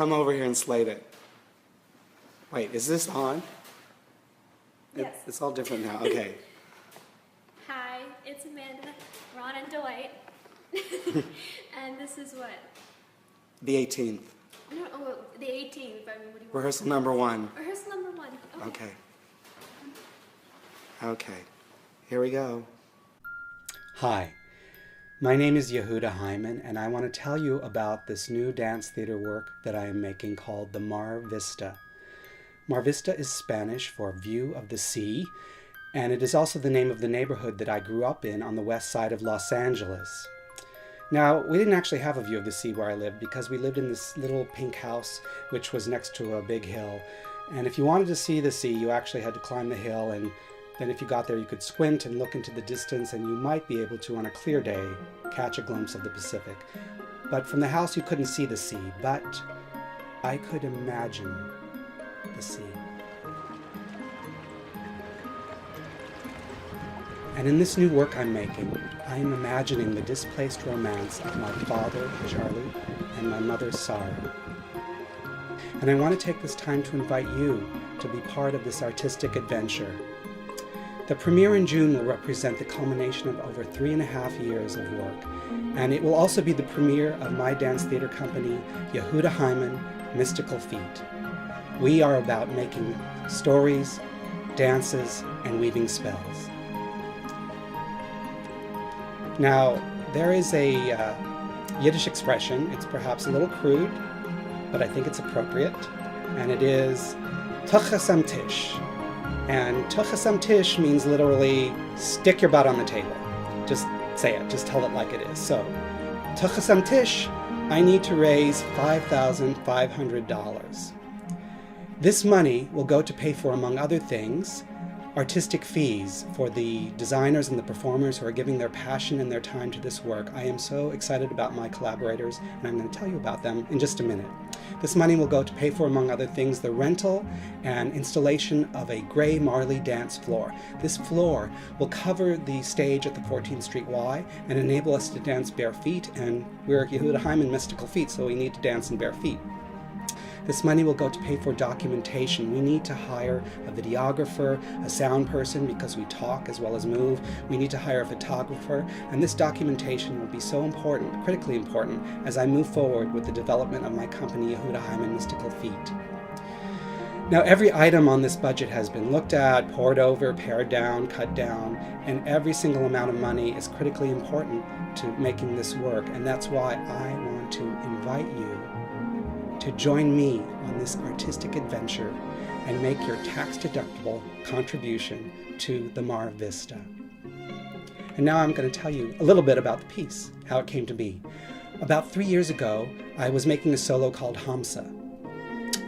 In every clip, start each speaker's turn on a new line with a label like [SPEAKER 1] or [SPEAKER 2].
[SPEAKER 1] come over here and slate it. Wait, is this on?
[SPEAKER 2] Yes.
[SPEAKER 1] It's all different now. Okay.
[SPEAKER 2] Hi, it's Amanda, Ron, and Dwight. And this is what?
[SPEAKER 1] The 18th.
[SPEAKER 2] No, oh, the 18th. I mean, what do you want?
[SPEAKER 1] Rehearsal number 1.
[SPEAKER 2] Rehearsal number 1.
[SPEAKER 1] Okay. Okay. Here we go. Hi. My name is Yehuda Hyman, and I want to tell you about this new dance theater work that I am making called the Mar Vista. Mar Vista is Spanish for view of the sea, and it is also the name of the neighborhood that I grew up in on the west side of Los Angeles. Now, we didn't actually have a view of the sea where I lived because we lived in this little pink house which was next to a big hill. And if you wanted to see the sea, you actually had to climb the hill, and then if you got there, you could squint and look into the distance, and you might be able to, on a clear day, catch a glimpse of the Pacific. But from the house, you couldn't see the sea, but I could imagine the sea. And in this new work I'm making, I am imagining the displaced romance of my father, Charlie, and my mother, Sarah. And I want to take this time to invite you to be part of this artistic adventure. The premiere in June will represent the culmination of over 3.5 years of work, and it will also be the premiere of my dance theater company, Yehuda Hyman, Mystical Feet. We are about making stories, dances, and weaving spells. Now, there is a Yiddish expression. It's perhaps a little crude, but I think it's appropriate, and it is tuchas am tish. And tuchas am tish means literally stick your butt on the table. Just say it, just tell it like it is. So, tuchas am tish, I need to raise $5,500. This money will go to pay for, among other things, artistic fees for the designers and the performers who are giving their passion and their time to this work. I am so excited about my collaborators, and I'm going to tell you about them in just a minute. This money will go to pay for, among other things, the rental and installation of a gray Marley dance floor. This floor will cover the stage at the 14th Street Y and enable us to dance bare feet, and we're Yehuda Hyman Mystical Feet, so we need to dance in bare feet. This money will go to pay for documentation. We need to hire a videographer, a sound person, because we talk as well as move. We need to hire a photographer, and this documentation will be so important, critically important, as I move forward with the development of my company, Yehuda Hyman Mystical Feet. Now, every item on this budget has been looked at, pored over, pared down, cut down, and every single amount of money is critically important to making this work, and that's why I want to invite you to join me on this artistic adventure and make your tax-deductible contribution to the Mar Vista. And now I'm going to tell you a little bit about the piece, how it came to be. About 3 years ago, I was making a solo called Hamsa.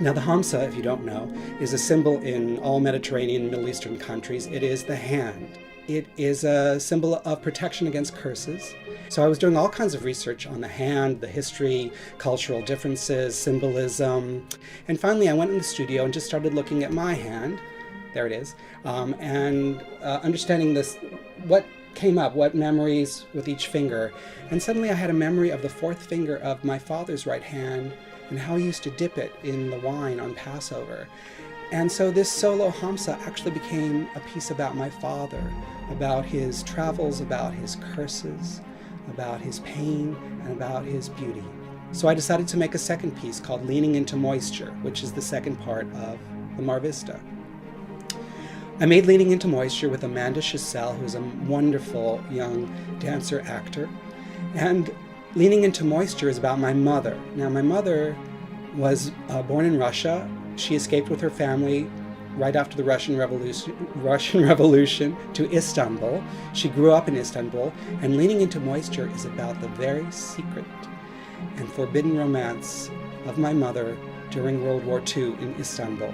[SPEAKER 1] Now the Hamsa, if you don't know, is a symbol in all Mediterranean and Middle Eastern countries. It is the hand. It is a symbol of protection against curses. So I was doing all kinds of research on the hand, the history, cultural differences, symbolism, and finally I went in the studio and just started looking at my hand, there it is, and understanding this, what came up, what memories with each finger, and suddenly I had a memory of the fourth finger of my father's right hand and how he used to dip it in the wine on Passover. And so this solo Hamsa actually became a piece about my father, about his travels, about his curses, about his pain, and about his beauty. So I decided to make a second piece called Leaning into Moisture, which is the second part of the Mar Vista. I made Leaning into Moisture with Amanda Schussel, who's a wonderful young dancer-actor. And Leaning into Moisture is about my mother. Now, my mother was born in Russia. She escaped with her family right after the Russian Revolution to Istanbul. She grew up in Istanbul, and Leaning into Moisture is about the very secret and forbidden romance of my mother during World War II in Istanbul.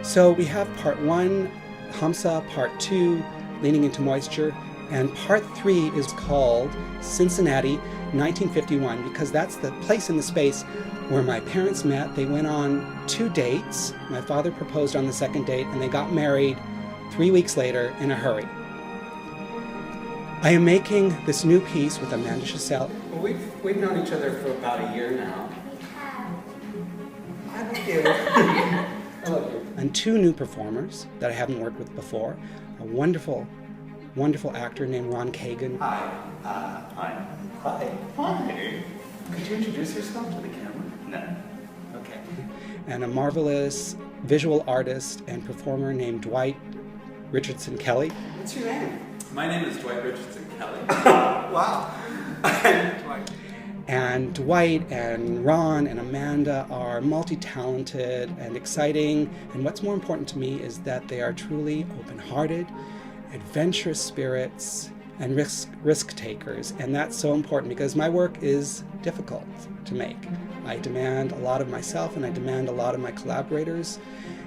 [SPEAKER 1] So we have part 1, Hamsa, part 2, Leaning into Moisture, and part 3 is called Cincinnati, 1951, because that's the place in the space where my parents met. They went on 2 dates. My father proposed on the second date, and they got married 3 weeks later in a hurry. I am making this new piece with Amanda Schussel. Well, we've known each other for about a year now.
[SPEAKER 2] We have.
[SPEAKER 1] and 2 new performers that I haven't worked with before. A wonderful, wonderful actor named Ron Kagan.
[SPEAKER 3] Hi. Hi. Hi. Hi. Could you introduce yourself to the camera? No. Okay.
[SPEAKER 1] And a marvelous visual artist and performer named Dwight Richardson Kelly.
[SPEAKER 3] What's your name?
[SPEAKER 4] My name is Dwight Richardson Kelly.
[SPEAKER 3] Wow. Dwight.
[SPEAKER 1] And Dwight and Ron and Amanda are multi-talented and exciting. And what's more important to me is that they are truly open-hearted, adventurous spirits, and risk takers. And that's so important because my work is difficult to make. I demand a lot of myself and I demand a lot of my collaborators.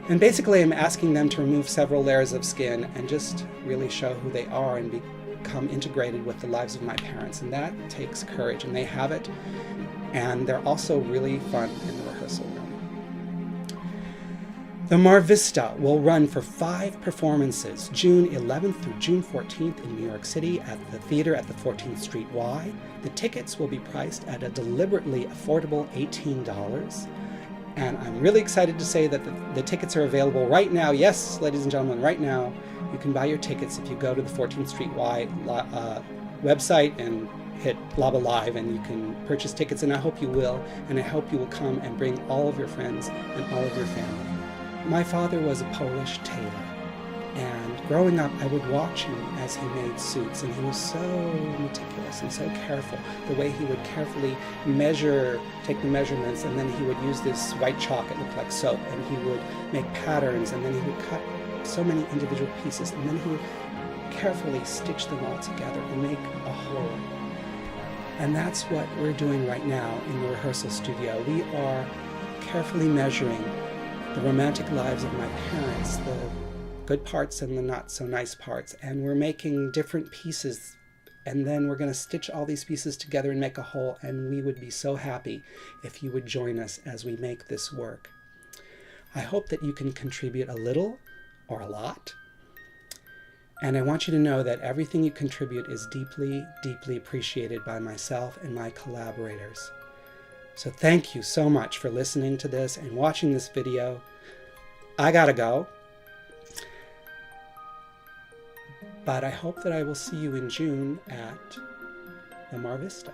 [SPEAKER 1] And basically I'm asking them to remove several layers of skin and just really show who they are and become integrated with the lives of my parents. And that takes courage, and they have it. And they're also really fun in the rehearsal room. The Mar Vista will run for 5 performances, June 11th through June 14th in New York City at the theater at the 14th Street Y. The tickets will be priced at a deliberately affordable $18. And I'm really excited to say that the tickets are available right now. Yes, ladies and gentlemen, right now. You can buy your tickets if you go to the 14th Street Y website and hit LABA Live, and you can purchase tickets, and I hope you will. And I hope you will come and bring all of your friends and all of your family. My father was a Polish tailor, and growing up I would watch him as he made suits, and he was so meticulous and so careful. The way he would carefully take the measurements, and then he would use this white chalk, it looked like soap, and he would make patterns, and then he would cut so many individual pieces, and then he would carefully stitch them all together and make a whole. And that's what we're doing right now in the rehearsal studio. We are carefully measuring the romantic lives of my parents, the good parts and the not so nice parts, and we're making different pieces, and then we're going to stitch all these pieces together and make a whole, and we would be so happy if you would join us as we make this work. I hope that you can contribute a little or a lot, and I want you to know that everything you contribute is deeply, deeply appreciated by myself and my collaborators. So thank you so much for listening to this and watching this video. I gotta go. But I hope that I will see you in June at the Mar Vista.